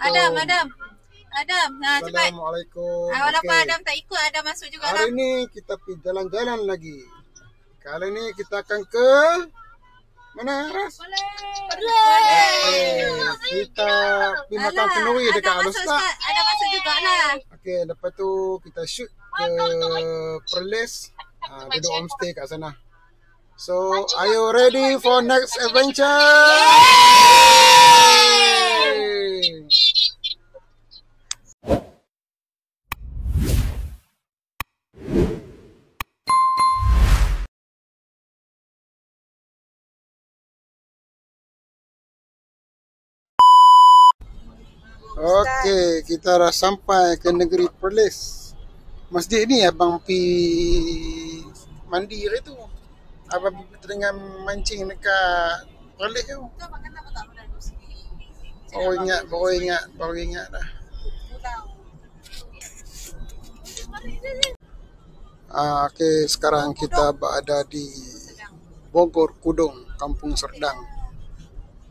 Adam. Nah, cepat. Assalamualaikum. Walaupun Adam tak ikut, Adam masuk juga lah. Hari ini kita pergi jalan-jalan lagi. Kali ini kita akan ke mana, Ras? Kita pergi makan kenduri dekat Alustak. Adam masuk juga lah. Okey, lepas tu kita shoot ke Perlis. Duduk homestay kat sana. So, are you ready for next adventure? Okey, kita dah sampai ke negeri Perlis. Masjid ni abang pi mandi hari tu. Abang tengah mancing dekat Perlis tu. Baru ingat dah. Okey, sekarang kita berada di Bogor Kudung, Kampung Serdang.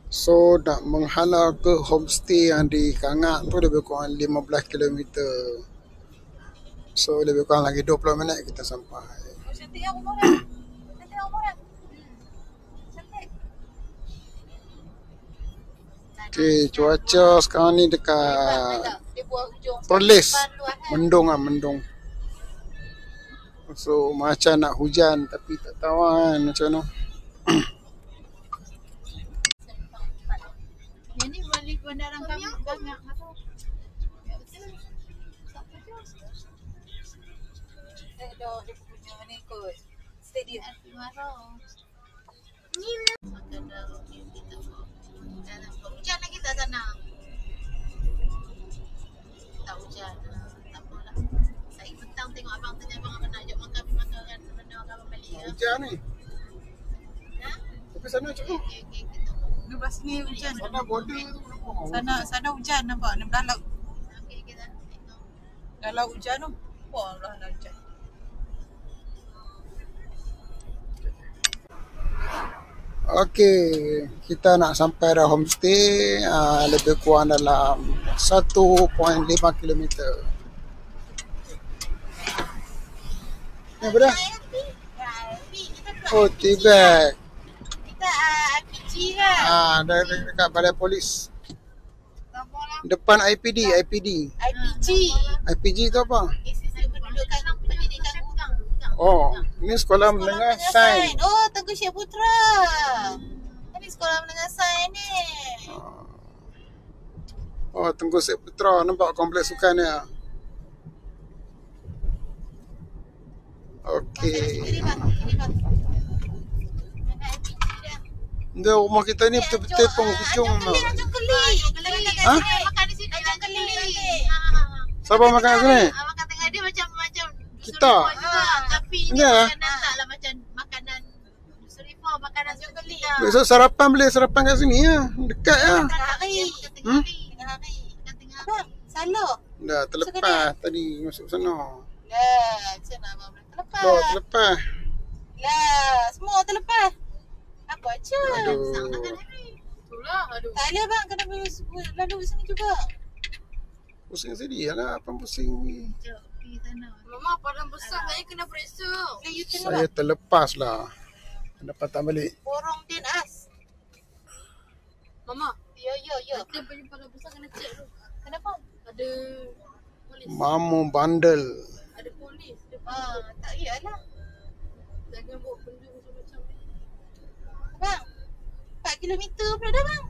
So, nak menghala ke homestay yang di Kangak tu lebih kurang 15 km. So, lebih kurang lagi 20 minit kita sampai. Okey, cuaca sekarang ni dekat Perlis. Mendung. So, macam nak hujan tapi tak tahu kan macam mana. Ini balik bandaran kami banyak atau dia punya ni kot stadium hujan lagi tak sana? Tak hujan, tak apalah. Saya petang tengok abang tanya abang nak ajak makan kan benda abang balik ya. Hujan ni. Ha? Tapi sana cukup. Okey kita. Lepas ni hujan. Sana border tu. Sana hujan nampak dalam laut. Okey kita tengok. Dalam hujan tu. Wah, lah hujan. Okey, kita nak sampai dah homestay lebih kurang dalam 1.5 km. Ni apa dah? Oh, Tibet. Kita RPG kan? Dekat balai polis. Depan IPG. IPG tu apa? Institut Pendudukan Pendidikan Kurang. Oh, ini sekolah menengah sains. Oh, Tengku Syed Putra. Ini sekolah menengah sains ni. Oh, Tengku Syed Putra. Nampak kompleks sukan ni. Okey. Kiri bang. Dia rumah kita ni betul-betul penghujung. Ajong keli. Ha? Makan di sini. Ajong keli. Siapa makan kat sini? Makan tengah dia macam Kita? tapi ini Ya. makanan taklah macam makanan Surifah, makanan ajong keli. Besok sarapan boleh sarapan kat sini ya. Dekat ya. Tengah hari. Tengah hari. Salok. Dah terlepas tadi masuk sana. Lah, macam mana abang boleh terlepas? Oh, terlepas. Lah, semua terlepas. Apa je? Aduh. Itulah, aduh. Tak boleh bang, kena lalu sini juga. Pusing sedih lah. Apa pusing ni? Pergi sana. Mama padang besar saya kena periksa. Saya terlepas lah. Dapat tak balik. Borong din as. Mama, Ya. kita punya padang besar kena cek tu. Kenapa? Ada polis. Mamu bandel. Ada polis. Tak iyalah. Jangan bawa benda macam-macam ni. Bang, 4 kilometer pula dah bang.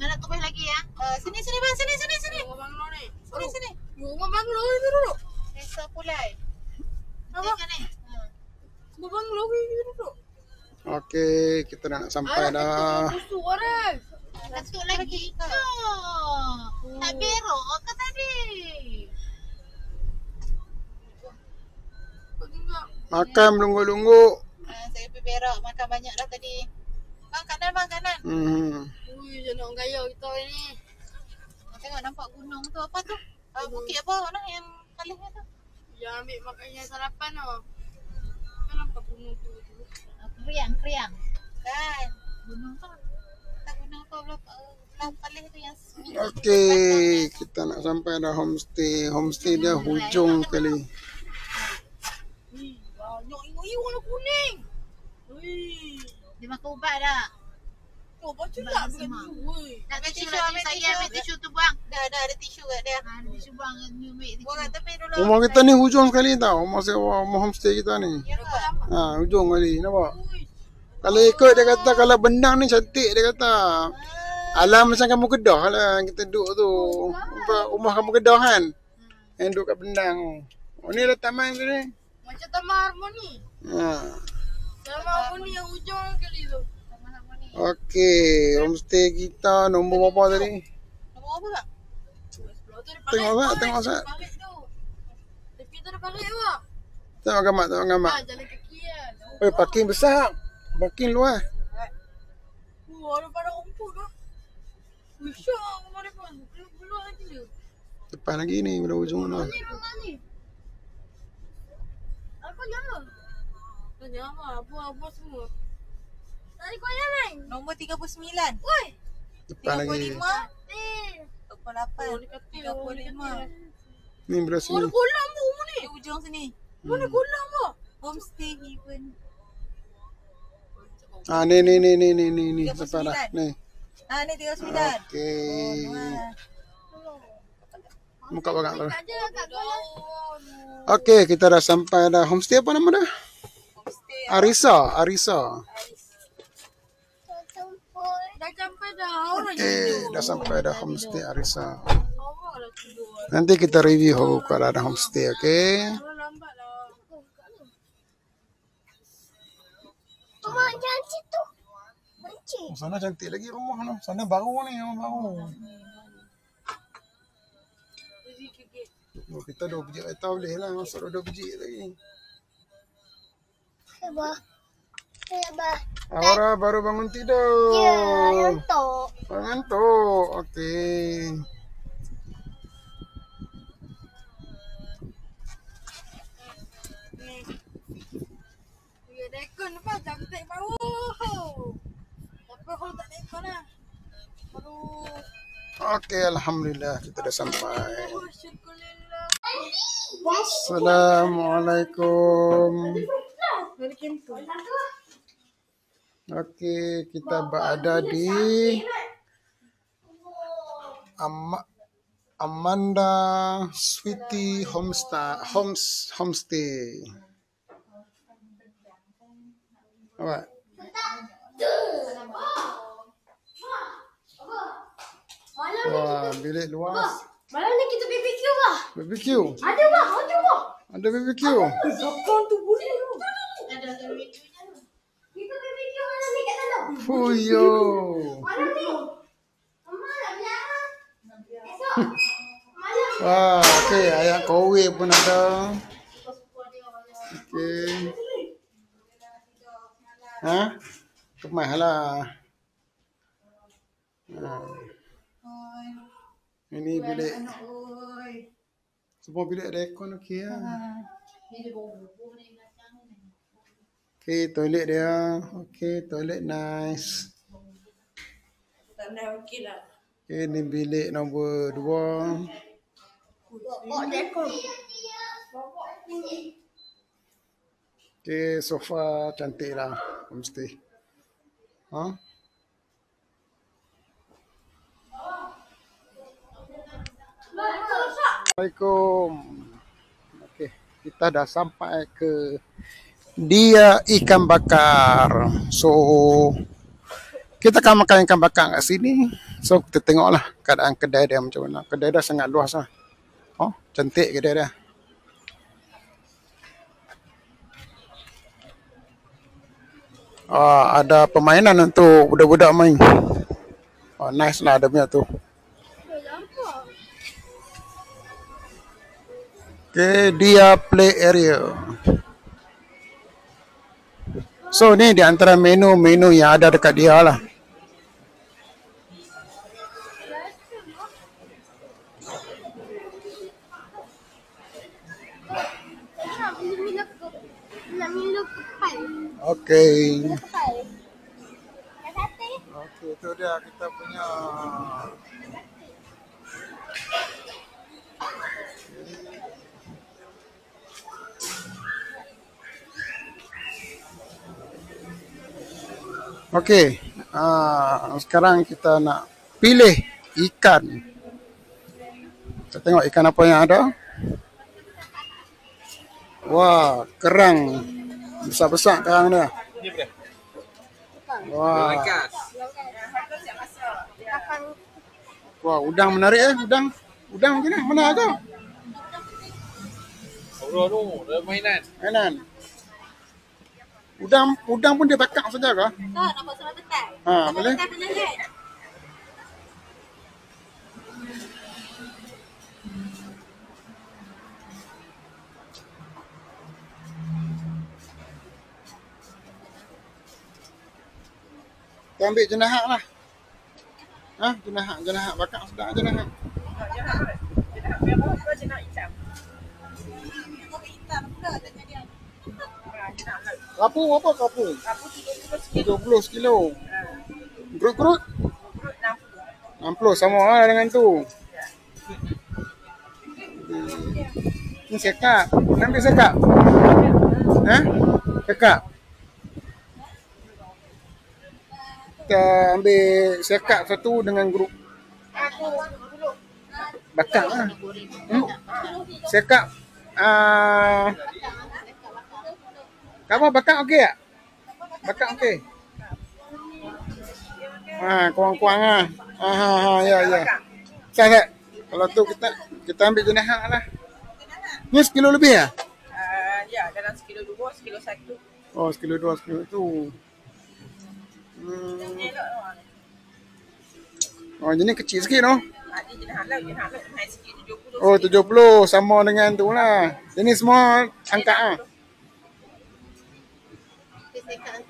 Nak kembali lagi ya? Sini bang, sini. Rumah banglo ni. Sini. Rumah banglo ni duduk. Desa Pulai. Apa? Rumah banglo ni duduk. Okey, kita dah nak sampai dah. Busuk orang. Ketuk lagi. Tak berok ke tadi? Makan melungguk-lungguk. Saya pergi berak, makan banyak dah tadi. Bang, kanan. Ui, jangan nak gaya kita ni. Tengok nampak gunung tu, apa tu? Bukit apa nak yang kalihnya tu? Yang ambil makan yang sarapan tu. Kan nampak gunung tu. Kriang. Kan? Gunung tu. Tak gunung. gunung tu belah palih tu yang Okey, kita nak sampai dah homestay. Homestay dia hujung sekali. banyak ingat warna kuning. Wih. Dia makan ubat dah. Oh, baca tak bukan tu. Nak tisu, tisu, nak ambil saya tisu. ambil tisu tu buang. Dah ada tisu kat dia. Ha, tisu buang ni ambil tisu. Buang kat tepi dulu. Rumah kita ni hujung sekali tau. Rumah homestay kita ni. Ya ke? Hujung kali. Nampak? Kalau ikut dia kata kalau bendang ni cantik dia kata. Alam macam kamu Kedah lah kita duduk tu. Rumah kamu Kedah kan? Yang duduk kat bendang. Oh ni ada taman tu ni. Macam taman harmoni. Taman harmoni yang hujung kali tu. Taman harmoni. Okey, homestay kita nombor berapa tadi? Nombor apa tak? Tengok tak, tengok tak. Parit tu. Tepi tu ada parit apa? Tengok gambar, tengok gambar. Jalan kaki kan. Oi, parking besar. Parking luas. Ada pada rumput tu. Usah, mana pun. Belum lagi dia. Depan lagi ni, pada hujung tu. Ni rumah ni. Apa nama? Nama apa semua. Tadi kau yang main? Nombor 39. Oi. Depan lagi. 35. 35. Ni belah sini. Ada kolam tu rumah ni. Di ujung sini. Mana kolam tu? Homestay Heaven. Ni. Depan dah. Ni. Ni 39. Okey. Muka belakang tu. Ada kat kolam. Okey, kita dah sampai dah. Homestay apa nama dah? Homestay Arisa. Dah sampai dah. Okey, dah sampai dah homestay Arisa. Awak dah tidur. Nanti kita review kalau ada homestay, okey? Kalau lambat lah. Rumah cantik tu. Benci. Sana cantik lagi rumah tu. Sana baru ni, rumah baru. Oh, kita 2 biji kereta boleh lah. Masuk 2 biji lagi. Sebab. Aura baru bangun tidur. Ya, ngantuk. Ngantuk. Okey. Ya, dekon lepas cantik baru. Tapi kalau tak dekon lah. Baru. Okey, alhamdulillah kita dah sampai. Syukurillah. Assalamualaikum. Okey, kita berada di Amanda Sweetie Homestay. Alright. Wah, bilik luas. Malam ni kita BBQ lah. BBQ. Ada bah, ada bah. Ada BBQ. Sokong tu boleh tu. Ada BBQ-nya tu. Kita BBQ malam ni kat dalam. Fuyo. Malam ni. Mama nak bilang. Esok. Malam. Wah, okey, ayam kowe pun ada. Okey. Kemahlah. Ini bilik. Semua bilik ada aircon okey lah. Ni dia bau-bau ni belakang ni. Okey, toilet dia. Okey, toilet nice. Tak nak okey lah. Okey, ni bilik nombor 2. Bawa dekor. Okey, sofa cantik lah. Homestay. Assalamualaikum. Okey, kita dah sampai ke Dia Ikan Bakar. So, kita akan makan ikan bakar kat sini. So, kita tengoklah keadaan kedai dia macam mana. Kedai dia sangat luas lah. Oh, cantik kedai dia. Ada permainan untuk budak-budak main. Nice lah ada punya tu. Okay, dia play area. So ni di antara menu-menu yang ada dekat dia lah. Nak minum kepan. Okay. Kepan. Yang sate. Okay. itu dia kita punya Okey, sekarang kita nak pilih ikan. Kita tengok ikan apa yang ada. Wah, kerang. Besar-besar kerang dia. Wah. Wah, udang menarik udang. Udang macam mana? Mana ada? Mainan. Mainan. Udang pun dia takak saja kah? Tak, nampak sama betul. Boleh. Betul lihat. Kita ambil jenahak lah. Jenahak. Bakar sedap jenahak. Jenah merah ke jenah hitam? Hitam pula tak jadi. Kapur berapa kapur? Kapu 30 kilo. Gerut-gerut? Gerut 60. 60 sama lah dengan tu. Ni sekap. Ambil sekap. Sekap. Kita ambil sekap satu dengan grup. Bakar lah. Sekap. Kamu bakar okey tak? Bakar okey. Kurang-kurang lah. Ya. Saya. Kalau tu kita ambil jenahak lah. Ni sekilo lebih ya? Ya, dalam sekilo 2, sekilo 1. Oh, sekilo 2, sekilo 1. Oh, jenis kecil sikit noh. Ada jenah halal naik sikit 70. Oh, 70 sama dengan tu lah. Ini semua angkat ah.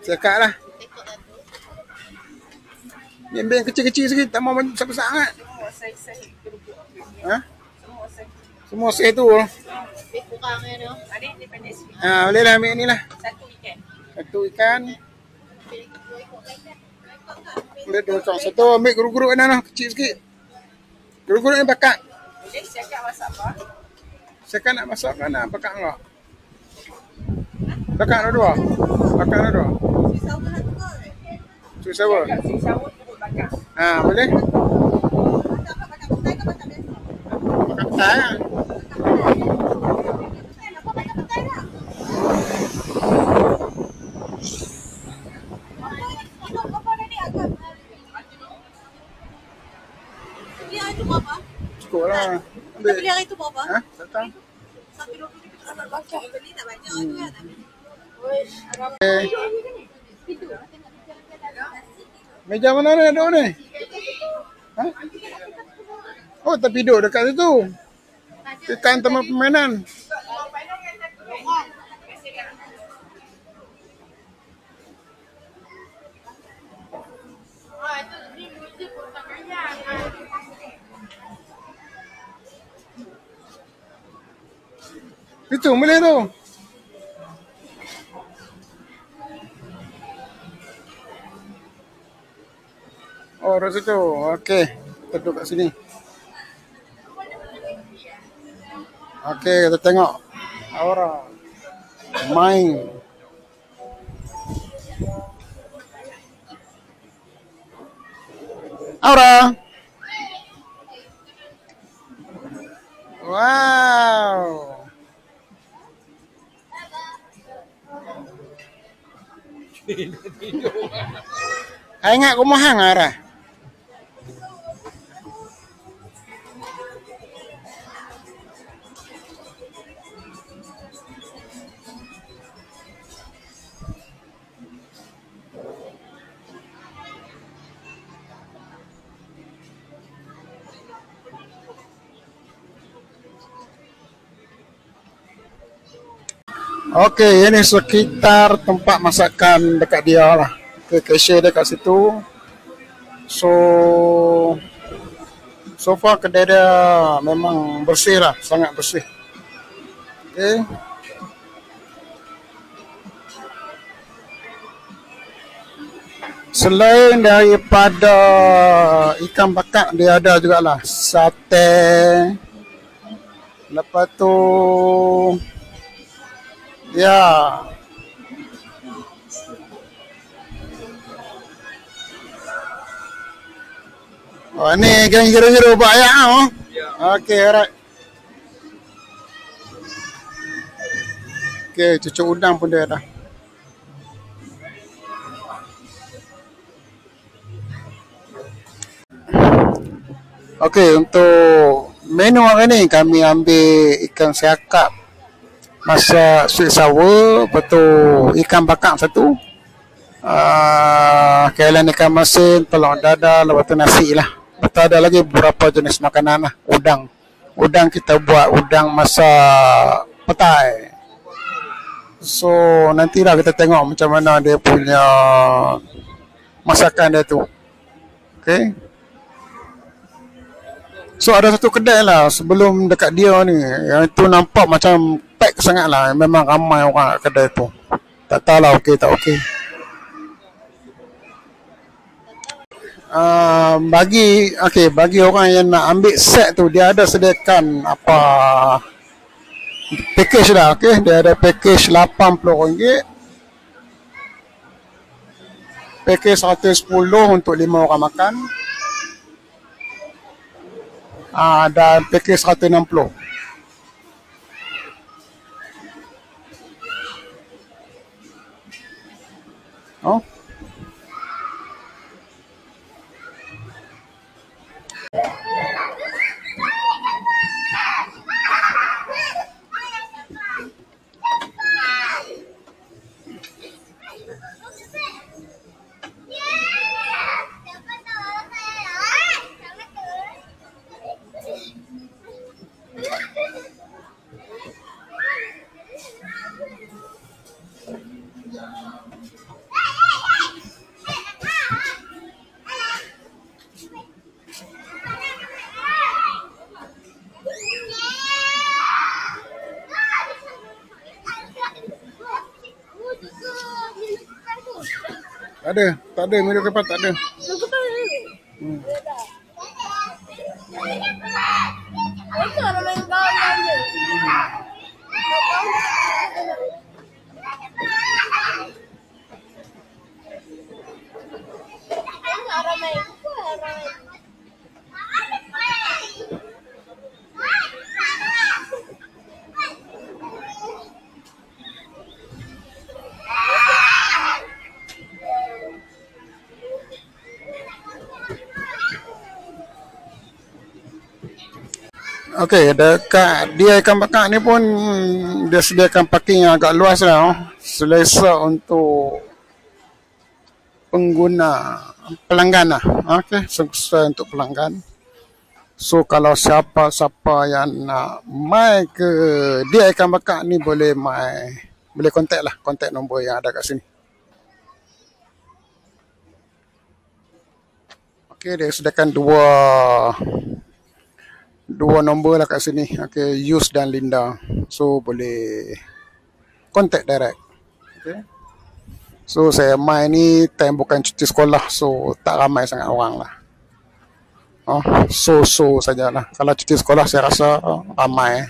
Sekak lah. Ni ambil yang kecil-kecil sikit, tak mau besar-besar sangat. Semua saiz gerubuk. Semua saiz. Semua saiz tu. Lebih kurang ya tu. Ada ni pendek sikit. Boleh lah ambil ni lah. Satu ikan. Satu ikan. Boleh 2 ekor. Satu ambil geruk-geruk lah, kecil sikit. Geruk-geruk ni bakar. Boleh siapkan masak apa? Sekak nak masak kan nak bakar enggak? Bakar dua. Susu sawo. Sawo turut bakar. Boleh? Bakar petai lah. Cukup lah. Ambil. Beli hari tu berapa? Datang. Sampai 20 tak baca. Beli tak banyak tu kan. Meja mana ni ada ni? Oh, terpiduk dekat situ. Ikan taman permainan. Itu boleh tu. Oh, kat situ. Okey. Kita duduk kat sini. Okey, kita tengok. Aura. Main. Aura. Wow. Hai ingat kau mahang Aura. Okey, ini sekitar tempat masakan dekat dia lah. Cashier dia kat situ. So far kedai dia memang bersih lah, sangat bersih. Okey. Selain daripada ikan bakar, dia ada jugalah sate. Lepas tu ya. Oh, ni geng hero-hero buat ayam oh. Okey, alright. Okey, cucuk udang pun dia dah. Okey, untuk menu hari ni kami ambil ikan siakap masak sweet sour, betul ikan bakar satu. Kailan ikan masin, telur dadar, lepas tu nasi lah. Betul ada lagi beberapa jenis makanan lah. Udang. Udang kita buat udang masak petai. So nantilah kita tengok macam mana dia punya masakan dia tu. Okay. So ada satu kedai lah sebelum dekat dia ni, yang tu nampak macam pack sangat lah. Memang ramai orang kat kedai tu. Tak tahu lah okey tak okey. Bagi orang yang nak ambil set tu, dia ada sediakan apa package lah. Okay, dia ada package RM80, package RM110 untuk 5 orang makan, dan package RM160. Oh. Tak ada minum kepas tak ada. Okey, dekat dia ikan bakar ni pun dia sediakan parking yang agak luas lah. Selesa untuk pengguna, pelanggan lah. Okey, sesuai untuk pelanggan. So kalau siapa-siapa yang nak mai ke dia ikan bakar ni boleh mai, boleh kontak lah, kontak nombor yang ada kat sini. Okey, dia sediakan dua nombor lah kat sini. Okay, Yus dan Linda. So boleh contact direct. Okay. So saya main ni time bukan cuti sekolah, so tak ramai sangat orang lah. So sajalah. Kalau cuti sekolah saya rasa ramai.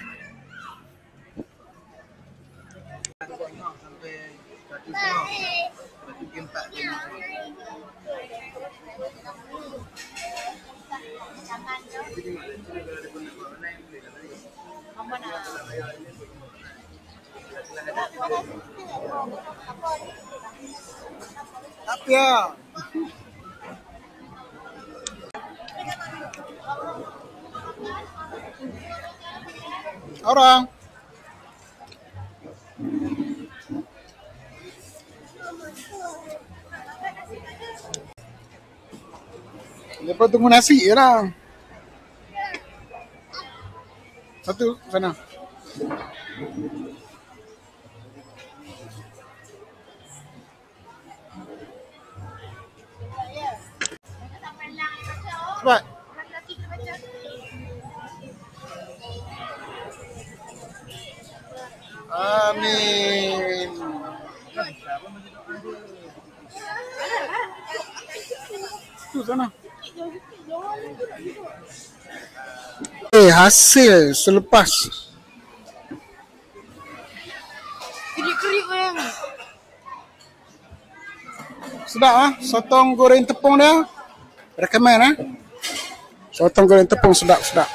Ya. Orang. Lepas tunggu nasi je lah. Satu sana. Cepat. Amin. situ sana. Hasil selepas Kerik-kerik orang. sedap ah, sotong goreng tepung dia. Recommend ah. Sotong goreng tepung sedap-sedap.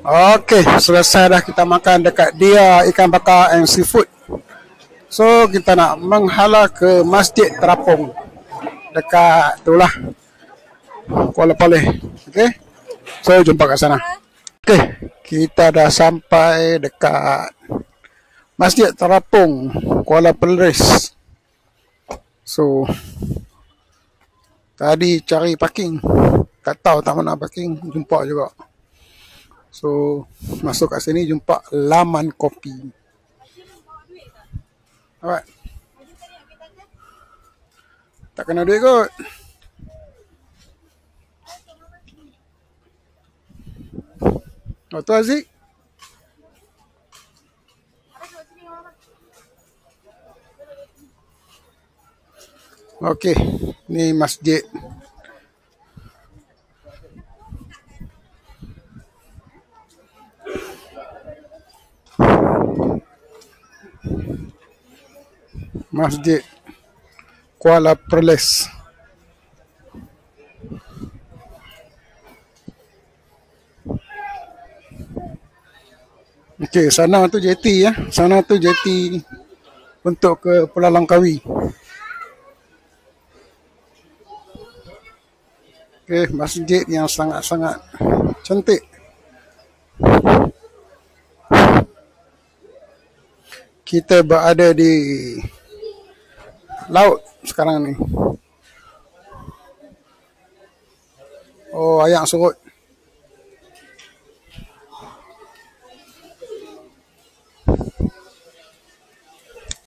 Okey, selesai dah kita makan dekat dia ikan bakar and seafood. So kita nak menghala ke Masjid Terapung dekat itulah Kuala Paleh. Okey. So jumpa kat sana. Okey, kita dah sampai dekat Masjid Terapung Kuala Perlis. So tadi cari parking, tak tahu tak mana parking, jumpa juga. So masuk kat sini jumpa laman kopi. Alright. Tak kena duit kot. Oh tu Aziz. Okey, ni masjid. Masjid Kuala Perlis. Okey, sana tu jeti ya. Sana tu jeti untuk ke Pulau Langkawi. Okey, masjid yang sangat-sangat cantik. Kita berada di laut sekarang ni. Oh, ayam surut.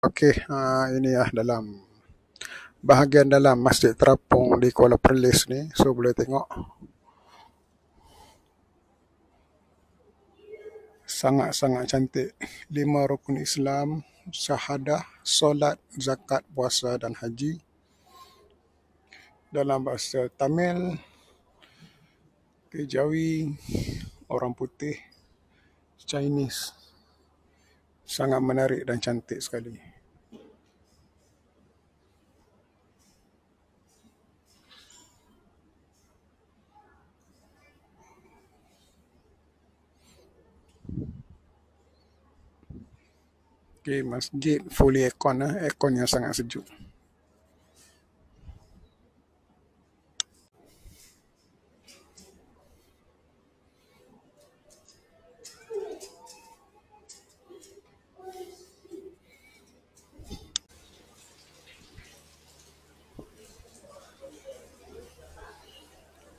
Okey, ini ya dalam bahagian dalam Masjid Terapung di Kuala Perlis ni. So boleh tengok. Sangat-sangat cantik. 5 rukun Islam, syahadah, solat, zakat, puasa dan haji. Dalam bahasa Tamil, Jawi, orang putih, Chinese. Sangat menarik dan cantik sekali. Okay, masjid fully aircon, aircon yang sangat sejuk.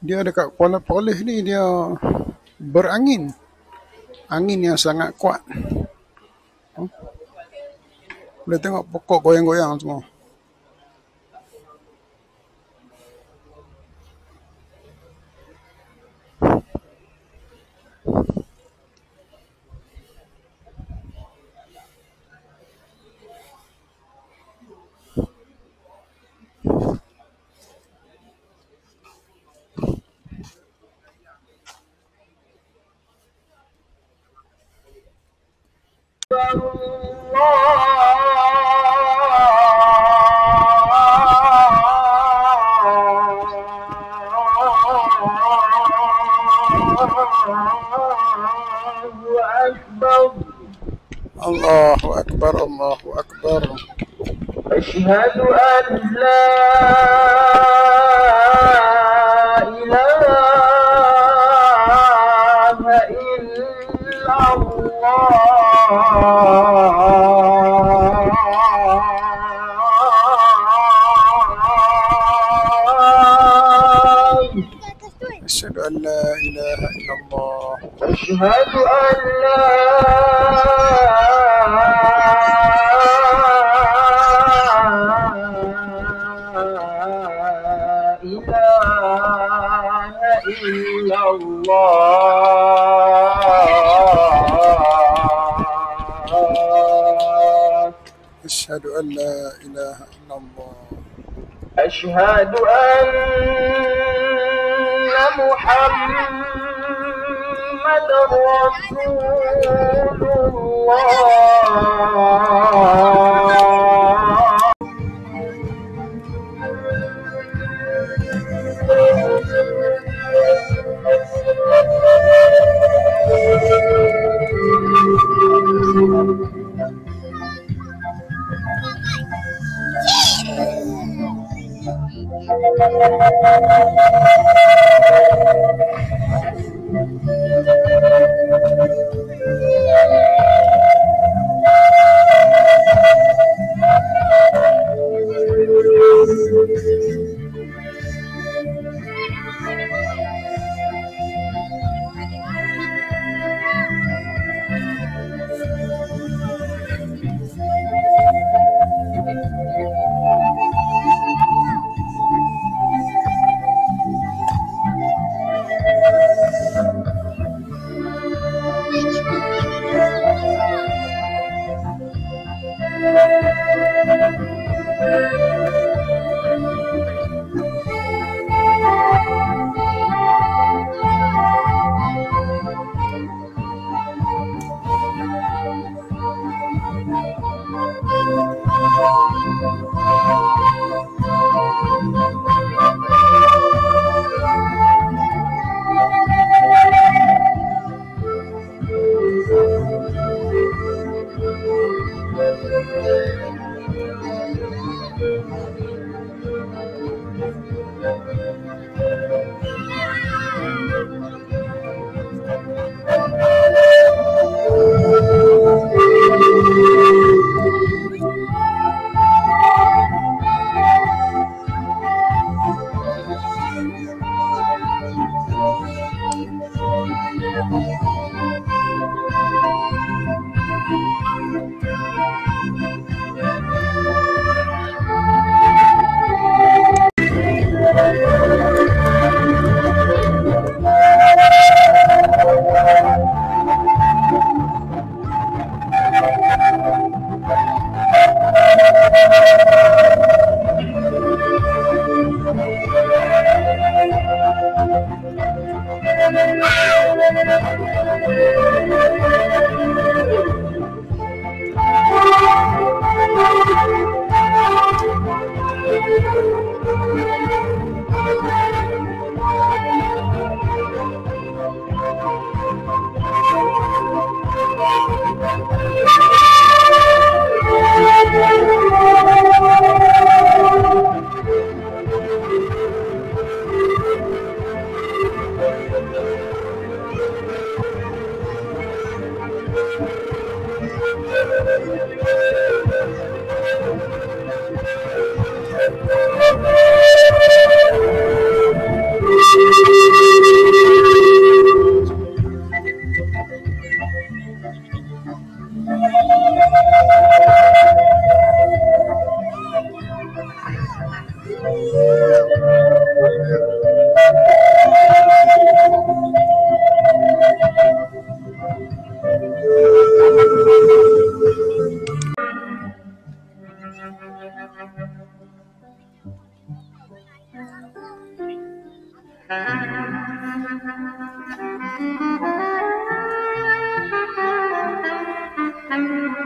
Dia dekat Kuala Perlis ni dia berangin. Angin yang sangat kuat. Boleh tengok pokok goyang-goyang semua. Allahu Akbar, Allahu Akbar. Asyhadu an la ilaha illallah. Asyhadu an la ilaha illallah. Asyhadu an la an la ilaha illallah. أشهد أن محمد رسول الله.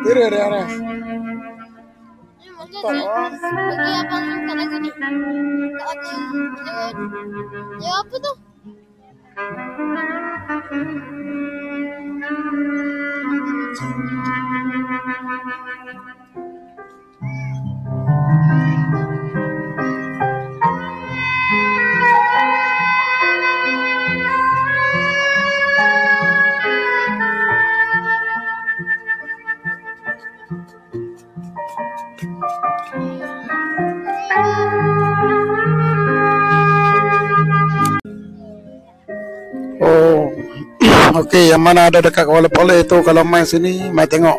Diri Aras. Ini maksudnya bagi abang minta lagu ni. Tak ada jawab apa tu? Oh, okey, yang mana ada dekat Kuala Pole itu kalau main sini, mai tengok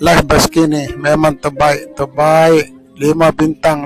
live basket ni memang terbaik, 5 bintang.